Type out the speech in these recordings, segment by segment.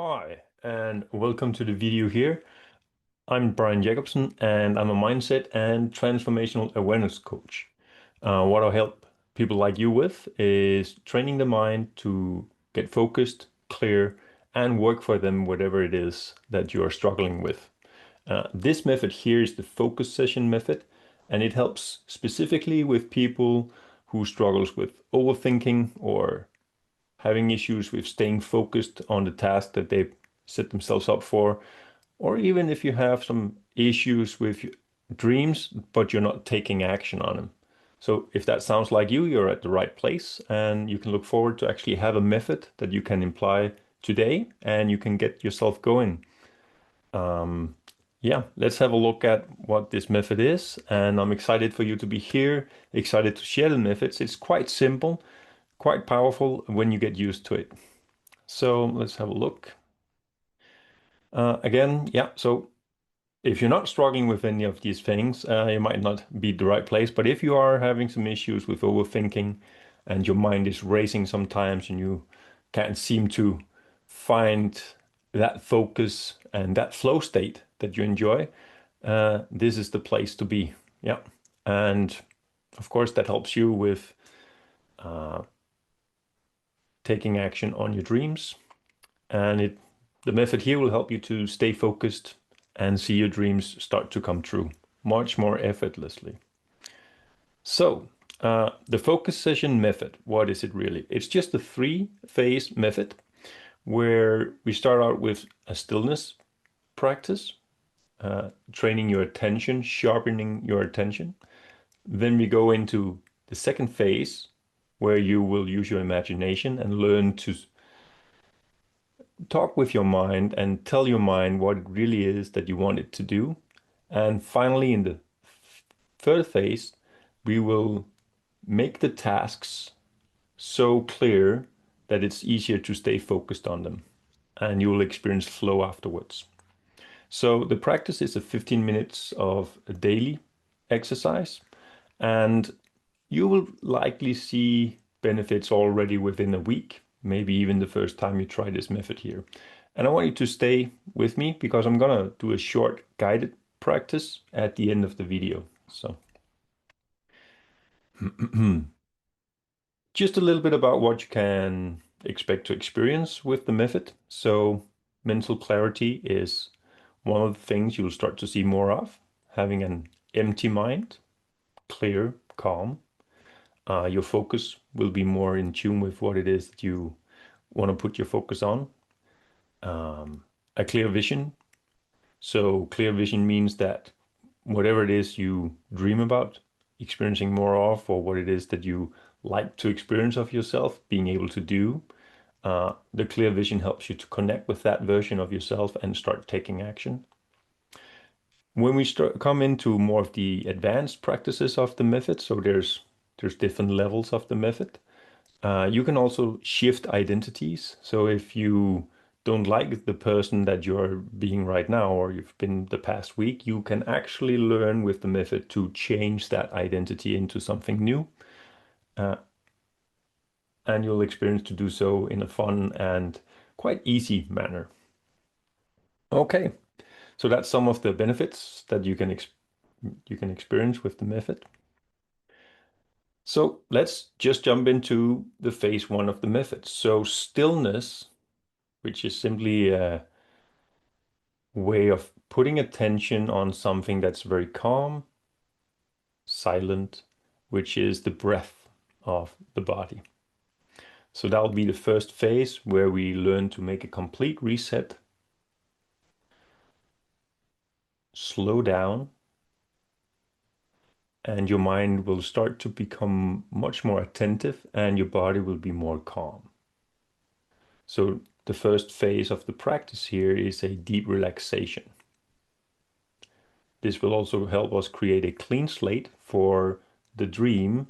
Hi, and welcome to the video here. I'm Brian Jacobson, and I'm a mindset and transformational awareness coach. What I help people like you with is training the mind to get focused, clear, and work for them, whatever it is that you are struggling with. This method here is the focus session method, and it helps specifically with people who struggles with overthinking or having issues with staying focused on the task that they set themselves up for, or even if you have some issues with dreams, but you're not taking action on them. So if that sounds like you, you're at the right place, and you can look forward to actually have a method that you can apply today and you can get yourself going. Um, yeah, let's have a look at what this method is. And I'm excited for you to be here, excited to share the methods. It's quite simple, quite powerful when you get used to it. So let's have a look. Again, yeah, so if you're not struggling with any of these things, you might not be the right place. But if you are having some issues with overthinking and your mind is racing sometimes and you can't seem to find that focus and that flow state that you enjoy, this is the place to be. Yeah. And of course, that helps you with uh, taking action on your dreams. And the method here will help you to stay focused and see your dreams start to come true much more effortlessly. So, the focus session method, what is it really? It's just a three-phase method where we start out with a stillness practice, training your attention, sharpening your attention. Then we go into the second phase where you will use your imagination and learn to talk with your mind and tell your mind what it really is that you want it to do. And finally, in the third phase, we will make the tasks so clear that it's easier to stay focused on them. And you will experience flow afterwards. So the practice is a 15 minutes of a daily exercise, and you will likely see benefits already within a week, maybe even the first time you try this method here. And I want you to stay with me because I'm gonna do a short guided practice at the end of the video. So just a little bit about what you can expect to experience with the method. So mental clarity is one of the things you'll start to see more of, having an empty mind, clear, calm. Your focus will be more in tune with what it is that you want to put your focus on. A clear vision. So clear vision means that whatever it is you dream about experiencing more of, or what it is that you like to experience of yourself, being able to do, the clear vision helps you to connect with that version of yourself and start taking action. When we come into more of the advanced practices of the method, so there's different levels of the method. You can also shift identities. So if you don't like the person that you're being right now, or you've been the past week, you can actually learn with the method to change that identity into something new. Uh, and you'll experience to do so in a fun and quite easy manner. Okay, so that's some of the benefits that you can experience with the method. So let's just jump into the phase one of the method. So stillness, which is simply a way of putting attention on something that's very calm, silent, which is the breath of the body. So that'll be the first phase where we learn to make a complete reset, slow down, and your mind will start to become much more attentive and your body will be more calm. So the first phase of the practice here is a deep relaxation. This will also help us create a clean slate for the dream,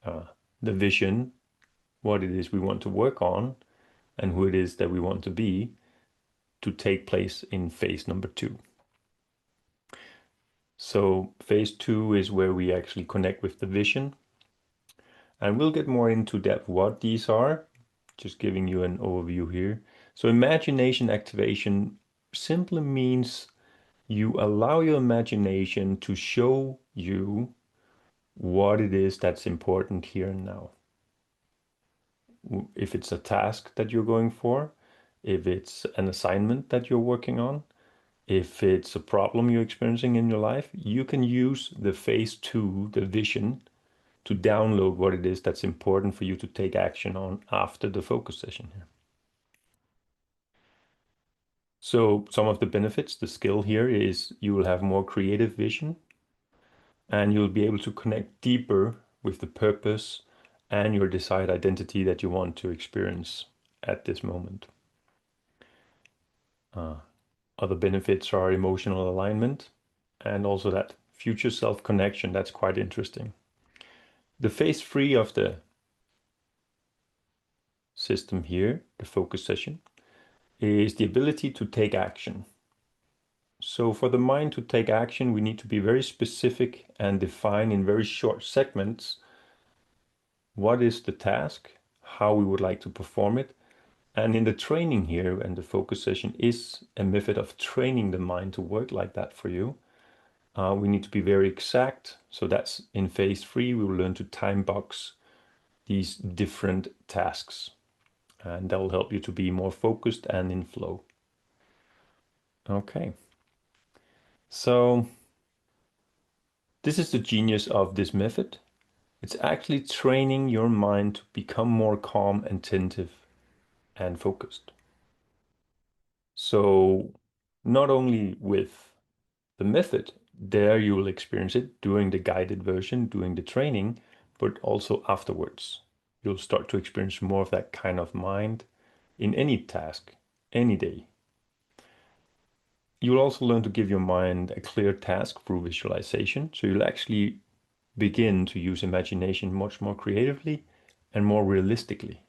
uh, the vision, what it is we want to work on, and who it is that we want to be to take place in phase number two. So phase two is where we actually connect with the vision. And we'll get more into depth what these are, just giving you an overview here. So imagination activation simply means you allow your imagination to show you what it is that's important here and now. If it's a task that you're going for, if it's an assignment that you're working on, if it's a problem you're experiencing in your life, you can use the phase two, the vision, to download what it is that's important for you to take action on after the focus session here. So some of the benefits, the skill here is you will have more creative vision and you'll be able to connect deeper with the purpose and your desired identity that you want to experience at this moment. Other benefits are emotional alignment and also that future self connection. That's quite interesting. The phase three of the system here, the focus session, is the ability to take action. So for the mind to take action, we need to be very specific and define in very short segments what is the task, how we would like to perform it. And in the training here and the focus session is a method of training the mind to work like that for you. We need to be very exact. So that's in phase three, we will learn to time box these different tasks. And that will help you to be more focused and in flow. Okay. So this is the genius of this method. It's actually training your mind to become more calm, attentive, and focused. So not only with the method, there you will experience it during the guided version, doing the training, but also afterwards. You'll start to experience more of that kind of mind in any task, any day. You'll also learn to give your mind a clear task through visualization. So you'll actually begin to use imagination much more creatively and more realistically.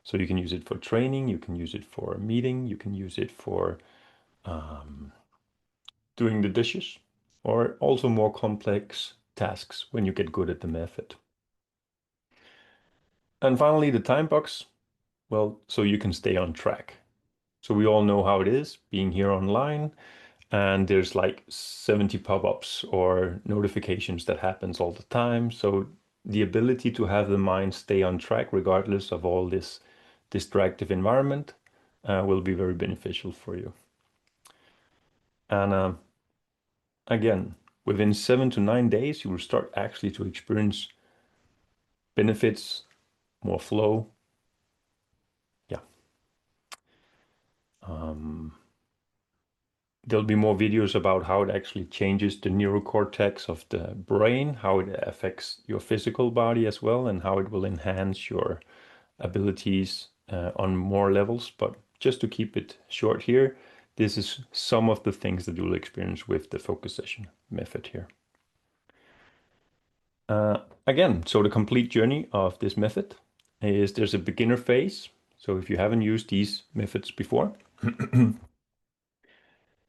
So you can use it for training, you can use it for a meeting, you can use it for doing the dishes, or also more complex tasks when you get good at the method. And finally, the time box, well, so you can stay on track. So we all know how it is being here online, and there's like 70 pop-ups or notifications that happens all the time. So the ability to have the mind stay on track regardless of all this distractive environment will be very beneficial for you. And again, within 7 to 9 days, you will start actually to experience benefits, more flow. Yeah. There'll be more videos about how it actually changes the neurocortex of the brain, how it affects your physical body as well, and how it will enhance your abilities on more levels. But just to keep it short here, this is some of the things that you'll experience with the focus session method here. Again, so the complete journey of this method is there's a beginner phase. So if you haven't used these methods before,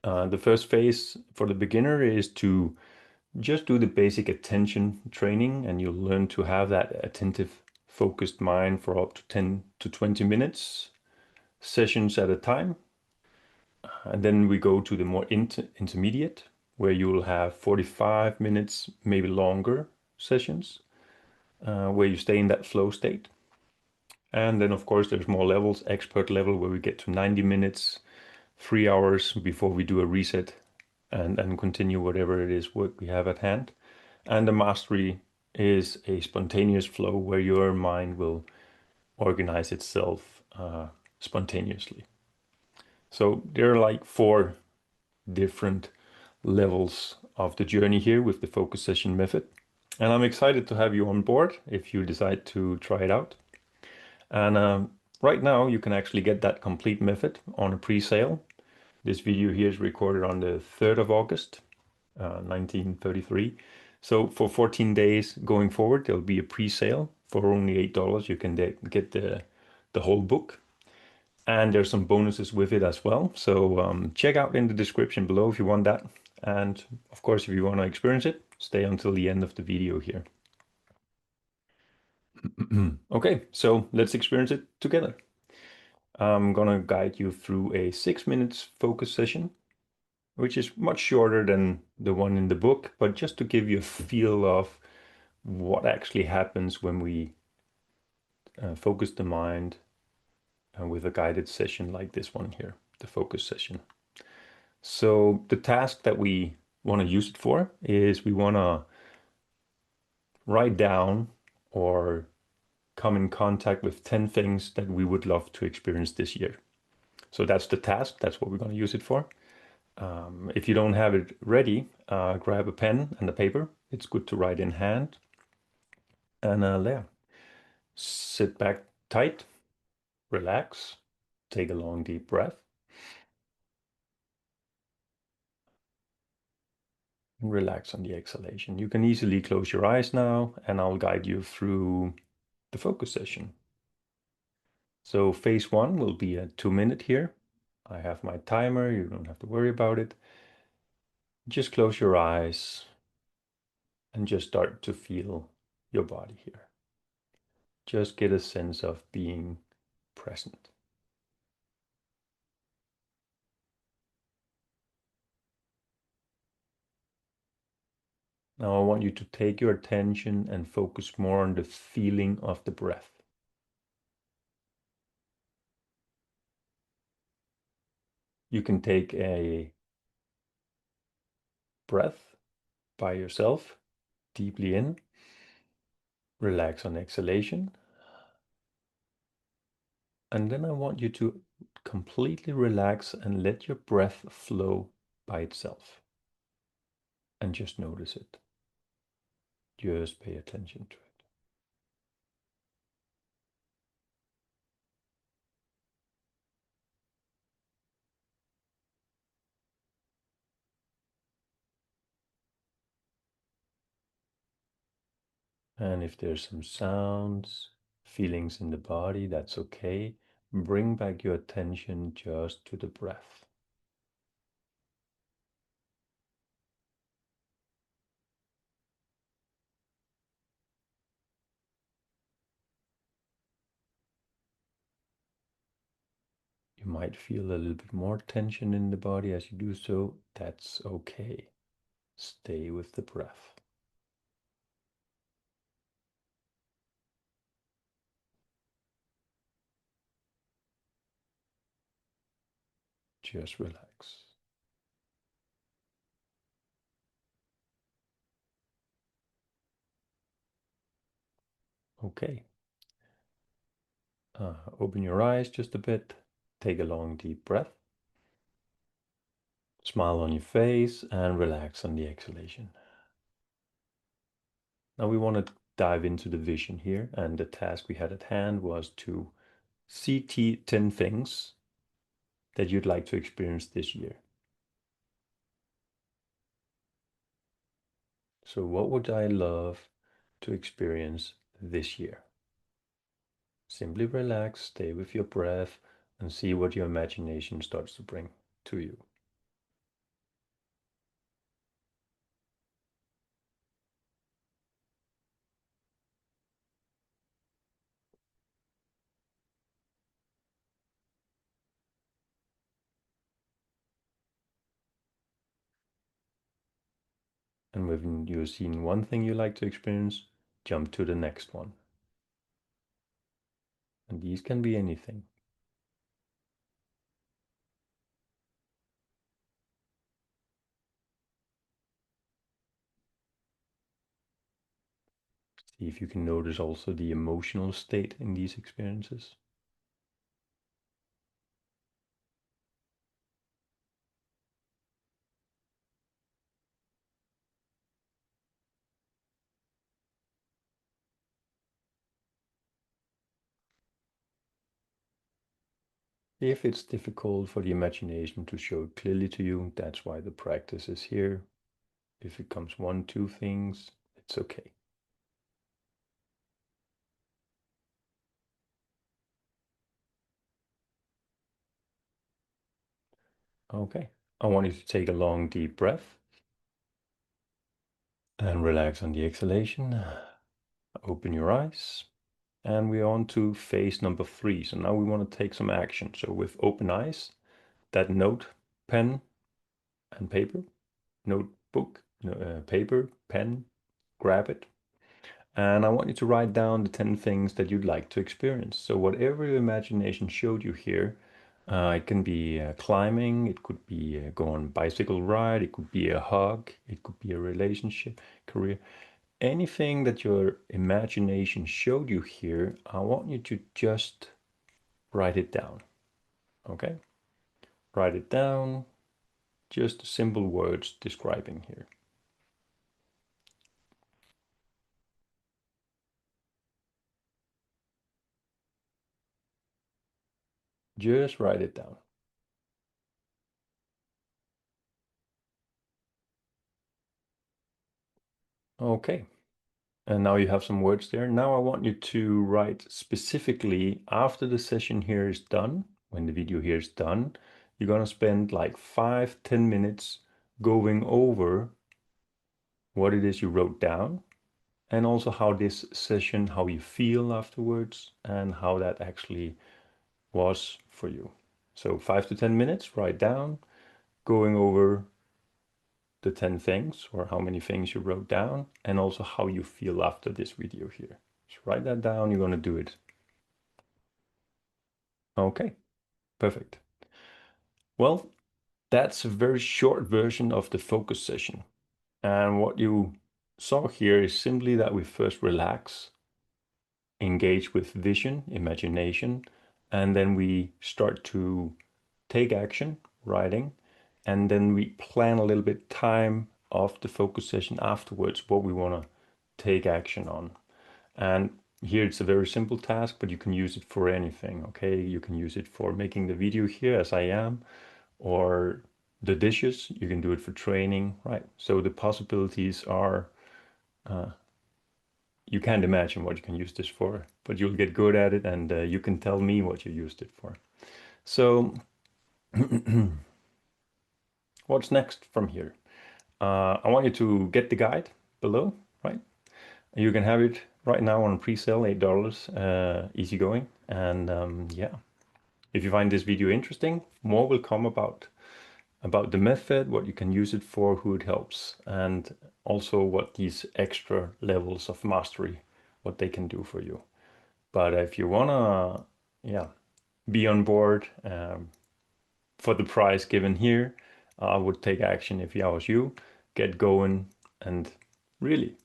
the first phase for the beginner is to just do the basic attention training, and you'll learn to have that attentive, focused mind for up to 10 to 20 minutes, sessions at a time. And then we go to the more intermediate, where you will have 45 minutes, maybe longer sessions, where you stay in that flow state. And then, of course, there's more levels, expert level, where we get to 90 minutes, 3 hours before we do a reset and continue whatever it is work we have at hand. And the mastery is a spontaneous flow where your mind will organize itself spontaneously. So there are like 4 different levels of the journey here with the focus session method. And I'm excited to have you on board if you decide to try it out. And right now you can actually get that complete method on a pre-sale. This video here is recorded on the 3rd of August, 1933. So for 14 days going forward, there'll be a pre-sale for only $8. You can get the whole book. And there's some bonuses with it as well. So check out in the description below if you want that. And of course, if you want to experience it, stay until the end of the video here. Okay, so let's experience it together. I'm gonna guide you through a 6 minutes focus session, which is much shorter than the one in the book, but just to give you a feel of what actually happens when we focus the mind with a guided session like this one here, the focus session. So the task that we want to use it for is we want to write down or come in contact with 10 things that we would love to experience this year. So that's the task. That's what we're going to use it for. If you don't have it ready, grab a pen and a paper. It's good to write in hand. And there, sit back tight, relax, take a long deep breath, and relax on the exhalation. You can easily close your eyes now, and I'll guide you through the focus session. So phase one will be a 2 minute here. I have my timer, you don't have to worry about it. Just close your eyes and just start to feel your body here. Just get a sense of being present. Now I want you to take your attention and focus more on the feeling of the breath. You can take a breath by yourself, deeply in, relax on exhalation. And then I want you to completely relax and let your breath flow by itself. And just notice it. Just pay attention to it. And if there's some sounds, feelings in the body, that's okay. Bring back your attention just to the breath. You might feel a little bit more tension in the body as you do so. That's okay. Stay with the breath. Just relax. Okay. Open your eyes just a bit. Take a long deep breath. Smile on your face and relax on the exhalation. Now we want to dive into the vision here, and the task we had at hand was to see 10 things that you'd like to experience this year. So what would I love to experience this year? Simply relax, stay with your breath, and see what your imagination starts to bring to you. And when you've seen one thing you like to experience, jump to the next one. And these can be anything. See if you can notice also the emotional state in these experiences. If it's difficult for the imagination to show it clearly to you, that's why the practice is here. If it comes one, two things, it's okay. Okay. I want you to take a long, deep breath and relax on the exhalation. Open your eyes And we're on to phase number 3. So now we want to take some action. So with open eyes, that note, pen, and paper, notebook, paper, pen, grab it. And I want you to write down the 10 things that you'd like to experience. So whatever your imagination showed you here, it can be climbing, it could be go on a bicycle ride, it could be a hug, it could be a relationship, career. Anything that your imagination showed you here, I want you to just write it down. Okay? Write it down, just simple words describing here. Just write it down. Okay. And now you have some words there. Now I want you to write specifically after the session here is done, when the video here is done, you're going to spend like 5-10 minutes going over what it is you wrote down and also how this session, how you feel afterwards, and how that actually was for you. So 5 to 10 minutes, write down, going over the 10 things or how many things you wrote down, and also how you feel after this video here. So write that down, you're going to do it. Okay, perfect. Well, that's a very short version of the focus session. And what you saw here is simply that we first relax, engage with vision, imagination, and then we start to take action, writing, and then we plan a little bit time of the focus session afterwards, what we want to take action on. And here it's a very simple task, but you can use it for anything, okay? You can use it for making the video here as I am, or the dishes, you can do it for training, right? So the possibilities are, uh, you can't imagine what you can use this for, but you'll get good at it and you can tell me what you used it for. So what's next from here? I want you to get the guide below, right? You can have it right now on pre-sale, $8, easygoing. And yeah, if you find this video interesting, more will come about the method, what you can use it for, who it helps, and also what these extra levels of mastery, what they can do for you. But if you wanna, yeah, be on board for the price given here, I would take action if I was you. Get going and really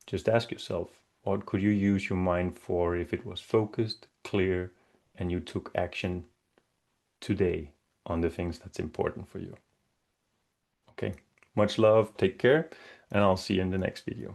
just ask yourself, what could you use your mind for if it was focused, clear, and you took action today on the things that's important for you? Okay, much love, take care, and I'll see you in the next video.